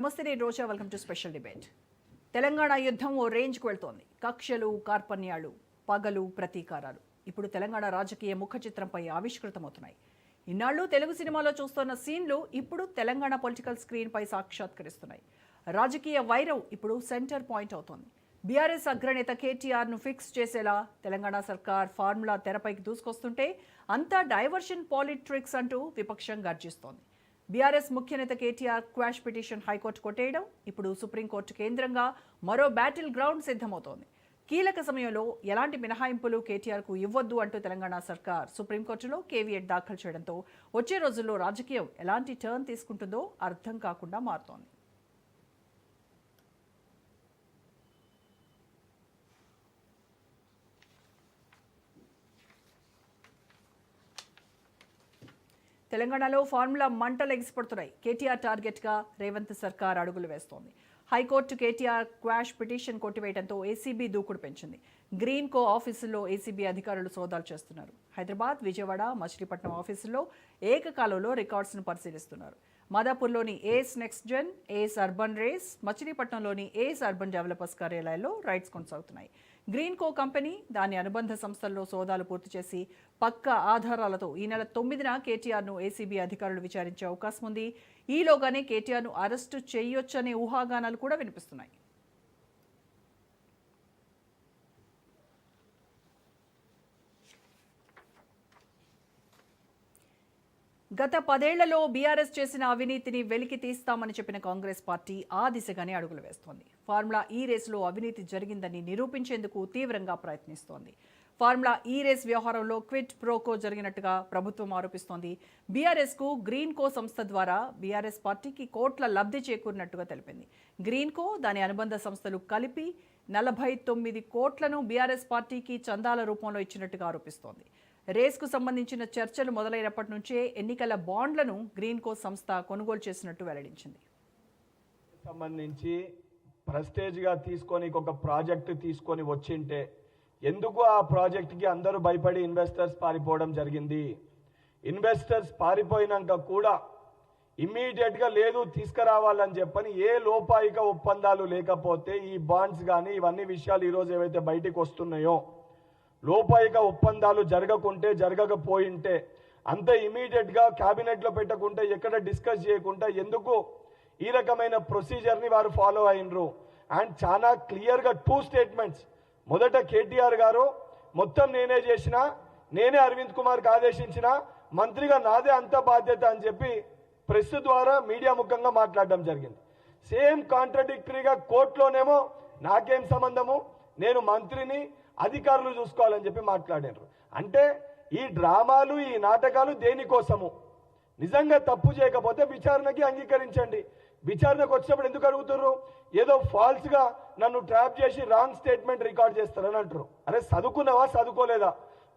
నమస్తే, నేను Roja. Welcome to special debate. Telangana యుద్ధం ఓ రేంజ్కి వెళ్తోంది. కక్షలు, కార్పణ్యాలు, పగలు, ప్రతీకారాలు ఇప్పుడు తెలంగాణ రాజకీయ ముఖ చిత్రంపై ఆవిష్కృతమవుతున్నాయి. ఇన్నాళ్ళు తెలుగు సినిమాలో చూస్తున్న సీన్లు ఇప్పుడు తెలంగాణ పొలిటికల్ స్క్రీన్పై సాక్షాత్కరిస్తున్నాయి. రాజకీయ వైరం ఇప్పుడు సెంటర్ పాయింట్ అవుతోంది. బీఆర్ఎస్ అగ్రనేత కేటీఆర్ను ఫిక్స్ చేసేలా తెలంగాణ సర్కార్ ఫార్ములా తెరపైకి దూసుకొస్తుంటే అంతా డైవర్షన్ పాలిటిక్స్ అంటూ విపక్షం గర్జిస్తోంది. బీఆర్ఎస్ ముఖ్య నేత కేటీఆర్ క్వాష్ పిటిషన్ హైకోర్టు కొట్టేయడం, ఇప్పుడు సుప్రీంకోర్టు కేంద్రంగా మరో బ్యాటిల్ గ్రౌండ్ సిద్ధమవుతోంది. కీలక సమయంలో ఎలాంటి మినహాయింపులు కేటీఆర్కు ఇవ్వొద్దు అంటూ తెలంగాణ సర్కార్ సుప్రీంకోర్టులో కేవీఎట్ దాఖలు చేయడంతో వచ్చే రోజుల్లో రాజకీయం ఎలాంటి టర్న్ తీసుకుంటుందో అర్థం కాకుండా మారుతోంది. తెలంగాణలో ఫార్ములా మంటలు ఎగిసిపడుతున్నాయి. కేటీఆర్ టార్గెట్గా రేవంత్ సర్కార్ అడుగులు వేస్తోంది. హైకోర్టు కేటీఆర్ క్వాష్ పిటిషన్ కొట్టివేయడంతో ఏసీబీ దూకుడు పెంచింది. గ్రీన్ కో ఆఫీసుల్లో ఏసీబీ అధికారులు సోదాలు చేస్తున్నారు. హైదరాబాద్, విజయవాడ, మచిలీపట్నం ఆఫీసుల్లో ఏకకాలంలో రికార్డ్స్ను పరిశీలిస్తున్నారు. మాదాపూర్లోని AS next gen, AS urban race, మచిలీపట్నంలోని ఏఎస్ అర్బన్ డెవలపర్స్ కార్యాలయాల్లో రైడ్స్ కొనసాగుతున్నాయి. గ్రీన్ కో కంపెనీ, దాని అనుబంధ సంస్థల్లో సోదాలు పూర్తి చేసి పక్కా ఆధారాలతో ఈ నెల 9న కేటీఆర్ను ఏసీబీ అధికారులు విచారించే అవకాశం ఉంది. ఈలోగానే కేటీఆర్ను అరెస్టు చేయొచ్చనే ఊహాగానాలు కూడా వినిపిస్తున్నాయి. గత 10 ఏళ్లలో బీఆర్ఎస్ చేసిన అవినీతిని వెలికి తీస్తామని చెప్పిన కాంగ్రెస్ పార్టీ ఆ దిశగానే అడుగులు వేస్తోంది. ఫార్ములా ఈ రేసులో అవినీతి జరిగిందని నిరూపించేందుకు తీవ్రంగా ప్రయత్నిస్తోంది. ఫార్ములా ఈ రేస్ వ్యవహారంలో క్విట్ ప్రోకో జరిగినట్టుగా ప్రభుత్వం ఆరోపిస్తోంది. బీఆర్ఎస్కు గ్రీన్ కో సంస్థ ద్వారా బీఆర్ఎస్ పార్టీకి కోట్ల లబ్ధి చేకూరినట్టుగా తెలిపింది. గ్రీన్ కో, దాని అనుబంధ సంస్థలు కలిపి 49 కోట్లను బీఆర్ఎస్ పార్టీకి చందాల రూపంలో ఇచ్చినట్టుగా ఆరోపిస్తోంది. రేస్కు సంబంధించిన చర్చలు మొదలైనప్పటి నుంచే ఎన్నికల బాండ్లను గ్రీన్ కో సంస్థ కొనుగోలు చేసినట్టు వెల్లడించింది. సంబంధించి ప్రెస్టేజ్గా తీసుకొని ఒక ప్రాజెక్టు తీసుకొని వచ్చింటే ఎందుకు ఆ ప్రాజెక్టుకి అందరూ భయపడి ఇన్వెస్టర్స్ పారిపోవడం జరిగింది? ఇన్వెస్టర్స్ పారిపోయినాక కూడా ఇమ్మీడియట్గా లేదు తీసుకురావాలని చెప్పని ఏ లోపాయిక ఒప్పందాలు లేకపోతే ఈ బాండ్స్ కానీ ఇవన్నీ విషయాలు ఈరోజు ఏవైతే బయటికి వస్తున్నాయో, లోపాయిక ఒప్పందాలు జరగకపోయింటే అంత ఇమీడియట్గా క్యాబినెట్లో పెట్టకుంటే ఎక్కడ డిస్కస్ చేయకుండా ఎందుకు ఈ రకమైన ప్రొసీజర్ని వారు ఫాలో అయినరు? అండ్ చాలా క్లియర్గా 2 స్టేట్మెంట్స్. మొదట కేటీఆర్ గారు మొత్తం నేనే చేసిన, నేనే అరవింద్ కుమార్కి ఆదేశించిన, మంత్రిగా నాదే అంత బాధ్యత అని చెప్పి ప్రెస్ ద్వారా మీడియా ముఖంగా మాట్లాడడం జరిగింది. సేమ్ కాంట్రడిక్టరీగా కోర్టులోనేమో నాకేం సంబంధము, నేను మంత్రిని, అధికారులు చూసుకోవాలని చెప్పి మాట్లాడారు. అంటే ఈ డ్రామాలు, ఈ నాటకాలు దేనికోసము? నిజంగా తప్పు చేయకపోతే విచారణకి అంగీకరించండి. విచారణకు వచ్చినప్పుడు ఎందుకు అడుగుతున్నారు? ఏదో ఫాల్స్గా నన్ను ట్రాప్ చేసి రాంగ్ స్టేట్మెంట్ రికార్డ్ చేస్తారని అంటారు. అరే చదువుకున్నావా, చదువుకోలేదా?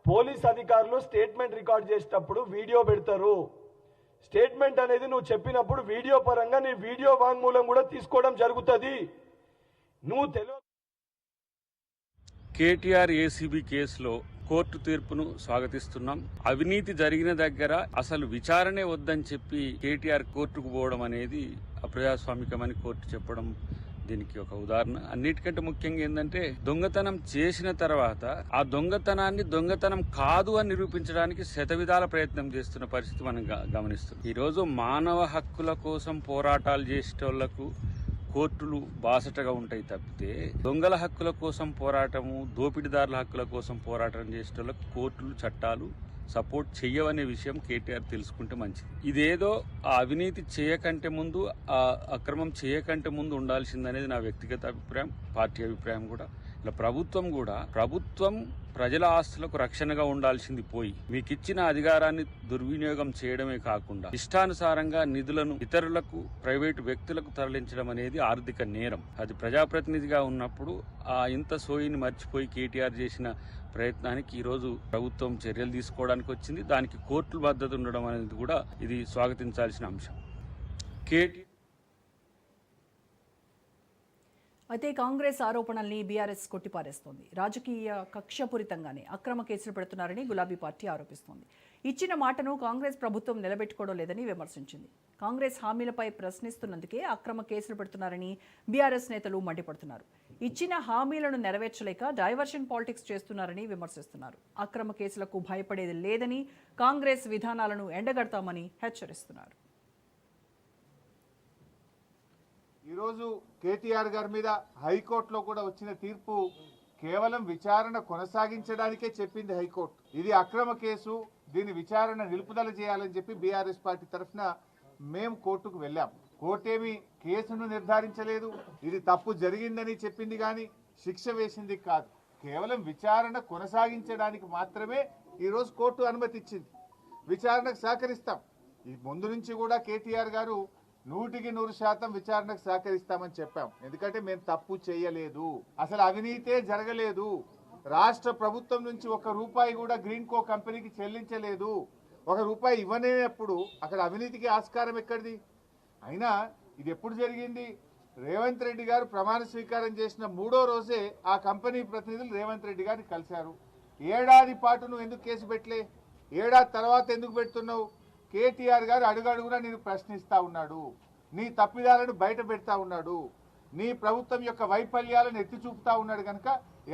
పోలీస్ అధికారులు స్టేట్మెంట్ రికార్డ్ చేసేటప్పుడు వీడియో పెడతారు. స్టేట్మెంట్ అనేది నువ్వు చెప్పినప్పుడు వీడియో పరంగా నీ వీడియో వాంగ్మూలం కూడా తీసుకోవడం జరుగుతుంది. నువ్వు కేటీఆర్ ఏసీబీ కేసులో కోర్టు తీర్పును స్వాగతిస్తున్నాం. అవినీతి జరిగిన దగ్గర అసలు విచారణే వద్దని చెప్పి కేటీఆర్ కోర్టుకు పోవడం అనేది అప్రజాస్వామికమని కోర్టు చెప్పడం దీనికి ఒక ఉదాహరణ. అన్నిటికంటే ముఖ్యంగా ఏంటంటే దొంగతనం చేసిన తర్వాత ఆ దొంగతనాన్ని దొంగతనం కాదు అని నిరూపించడానికి శతవిధాల ప్రయత్నం చేస్తున్న పరిస్థితి మనం గమనిస్తున్నాం. ఈరోజు మానవ హక్కుల కోసం పోరాటాలు చేసేటోళ్లకు కోర్టులు బాసటగా ఉంటాయి తప్పితే దొంగల హక్కుల కోసం పోరాటము, దోపిడీదారుల హక్కుల కోసం పోరాటం చేసేటోళ్ళకు కోర్టులు, చట్టాలు సపోర్ట్ చెయ్యవనే విషయం కేటీఆర్ తెలుసుకుంటే మంచిది. ఇదేదో ఆ అవినీతి చేయకంటే ముందు, ఆ అక్రమం చేయకంటే ముందు ఉండాల్సిందనేది నా వ్యక్తిగత అభిప్రాయం, పార్టీ అభిప్రాయం కూడా. ఇలా ప్రభుత్వం ప్రజల ఆస్తులకు రక్షణగా ఉండాల్సింది పోయి మీకు ఇచ్చిన అధికారాన్ని దుర్వినియోగం చేయడమే కాకుండా ఇష్టానుసారంగా నిధులను ఇతరులకు, ప్రైవేటు వ్యక్తులకు తరలించడం అనేది ఆర్థిక నేరం. అది ప్రజాప్రతినిధిగా ఉన్నప్పుడు ఆ ఇంత సోయిని మర్చిపోయి కేటీఆర్ చేసిన ప్రయత్నానికి ఈరోజు ప్రభుత్వం చర్యలు తీసుకోవడానికి వచ్చింది. దానికి కోర్టుల మద్దతు ఉండడం అనేది కూడా ఇది స్వాగతించాల్సిన అంశం. అయితే కాంగ్రెస్ ఆరోపణల్ని బీఆర్ఎస్ కొట్టిపారేస్తోంది. రాజకీయ కక్షపూరితంగానే అక్రమ కేసులు పెడుతున్నారని గులాబీ పార్టీ ఆరోపిస్తోంది. ఇచ్చిన మాటను కాంగ్రెస్ ప్రభుత్వం నిలబెట్టుకోవడం లేదని విమర్శించింది. కాంగ్రెస్ హామీలపై ప్రశ్నిస్తున్నందుకే అక్రమ కేసులు పెడుతున్నారని బీఆర్ఎస్ నేతలు మండిపడుతున్నారు. ఇచ్చిన హామీలను నెరవేర్చలేక డైవర్షన్ పాలిటిక్స్ చేస్తున్నారని విమర్శిస్తున్నారు. అక్రమ కేసులకు భయపడేది లేదని, కాంగ్రెస్ విధానాలను ఎండగడతామని హెచ్చరిస్తున్నారు. ఈరోజు కేటీఆర్ గారి మీద హైకోర్టులో కూడా వచ్చిన తీర్పు కేవలం విచారణ కొనసాగించడానికే చెప్పింది హైకోర్టు. ఇది అక్రమ కేసు, దీని విచారణ నిలుపుదల చేయాలని చెప్పి బీఆర్ఎస్ పార్టీ తరఫున మేము కోర్టుకు వెళ్ళాం. కోర్టు ఏమి కేసును నిర్ధారించలేదు, ఇది తప్పు జరిగిందని చెప్పింది కానీ శిక్ష వేసింది కాదు. కేవలం విచారణ కొనసాగించడానికి మాత్రమే ఈరోజు కోర్టు అనుమతి ఇచ్చింది. విచారణకు సహకరిస్తాం. ఈ ముందు నుంచి కూడా కేటీఆర్ గారు 100% విచారణకు సహకరిస్తామని చెప్పాం. ఎందుకంటే మేము తప్పు చేయలేదు, అసలు అవినీతే జరగలేదు, రాష్ట్ర ప్రభుత్వం నుంచి ₹1 కూడా గ్రీన్ కో కంపెనీకి చెల్లించలేదు. ₹1 ఇవ్వనేప్పుడు అక్కడ అవినీతికి ఆస్కారం ఎక్కడిది? అయినా ఇది ఎప్పుడు జరిగింది? రేవంత్ రెడ్డి గారు ప్రమాణ స్వీకారం చేసిన 3వ రోజే ఆ కంపెనీ ప్రతినిధులు రేవంత్ రెడ్డి గారిని కలిశారు. ఏడాది పాటు నువ్వు ఎందుకు కేసు పెట్టలే? ఏడాది తర్వాత ఎందుకు పెడుతున్నావు? కేటీఆర్ గారు అడుగడుగునా నేను ప్రశ్నిస్తా ఉన్నాడు, నీ తప్పిదాలను బయట పెడతా ఉన్నాడు, నీ ప్రభుత్వం యొక్క వైఫల్యాలను ఎత్తి చూపుతా ఉన్నాడు. కనుక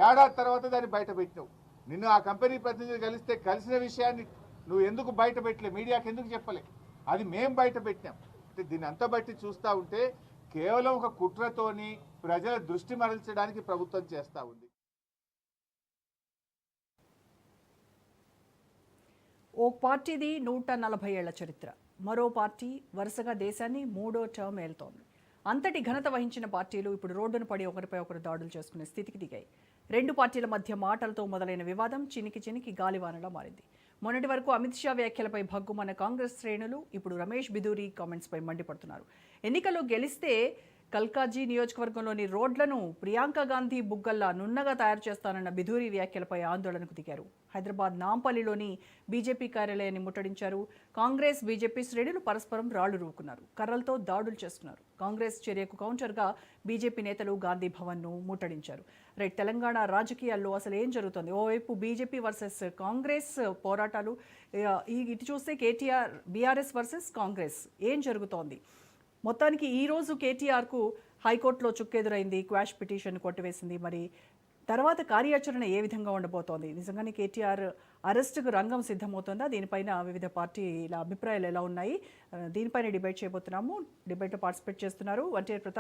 ఏడాది తర్వాత దాన్ని బయట పెట్టినావు. నిన్ను ఆ కంపెనీ ప్రతినిధులు కలిసిన విషయాన్ని నువ్వు ఎందుకు బయట పెట్టలే? మీడియాకి ఎందుకు చెప్పలే? అది మేము బయట పెట్టినాం. అంటే దీన్ని అంతా బట్టి చూస్తూ ఉంటే కేవలం ఒక కుట్రతోని ప్రజల దృష్టి మరల్చడానికి ప్రభుత్వం చేస్తూ ఉంది. ఓ పార్టీది 140 ఏళ్ల చరిత్ర, మరో పార్టీ వరుసగా దేశాన్ని 3వ టర్మ్ ఏలుతోంది. అంతటి ఘనత వహించిన పార్టీలు ఇప్పుడు రోడ్డును పడి ఒకరిపై ఒకరు దాడులు చేసుకునే స్థితికి దిగాయి. రెండు పార్టీల మధ్య మాటలతో మొదలైన వివాదం చినికి గాలివానలా మారింది. మొన్నటి వరకు అమిత్ షా వ్యాఖ్యలపై భగ్గుమన్న కాంగ్రెస్ శ్రేణులు ఇప్పుడు రమేష్ బిధూరి కామెంట్స్పై మండిపడుతున్నారు. ఎన్నికల్లో గెలిస్తే కల్కాజీ నియోజకవర్గంలోని రోడ్లను ప్రియాంక గాంధీ బుగ్గల్లా నున్నగా తయారు చేస్తానన్న బిధూరి వ్యాఖ్యలపై ఆందోళనకు దిగారు. హైదరాబాద్ నాంపల్లిలోని బీజేపీ కార్యాలయాన్ని ముట్టడించారు. కాంగ్రెస్ బీజేపీ శ్రేణులు పరస్పరం రాళ్లు రూకున్నారు, కర్రలతో దాడులు చేస్తున్నారు. కాంగ్రెస్ చర్యకు కౌంటర్గా బీజేపీ నేతలు గాంధీ భవన్ను ముట్టడించారు. తెలంగాణ రాజకీయాల్లో అసలు ఏం జరుగుతుంది? ఓవైపు బీజేపీ వర్సెస్ కాంగ్రెస్ పోరాటాలు, ఇటు చూస్తే కేటీఆర్ బీఆర్ఎస్ వర్సెస్ కాంగ్రెస్ ఏం జరుగుతోంది? మొత్తానికి ఈరోజు కేటీఆర్కు హైకోర్టులో చుక్కెదురైంది, క్వాష్ పిటిషన్ కొట్టివేసింది. మరి తర్వాత కార్యాచరణ ఏ విధంగా ఉండబోతోంది? నిజంగానే కేటీఆర్ అరెస్టుకు రంగం సిద్ధమవుతుందా? దీనిపైన వివిధ పార్టీల అభిప్రాయాలు ఎలా ఉన్నాయి? దీనిపైన డిబేట్ చేయబోతున్నాము. డిబేట్లో పార్టిసిపేట్ చేస్తున్నారు వంటియేరు ప్రతాప్.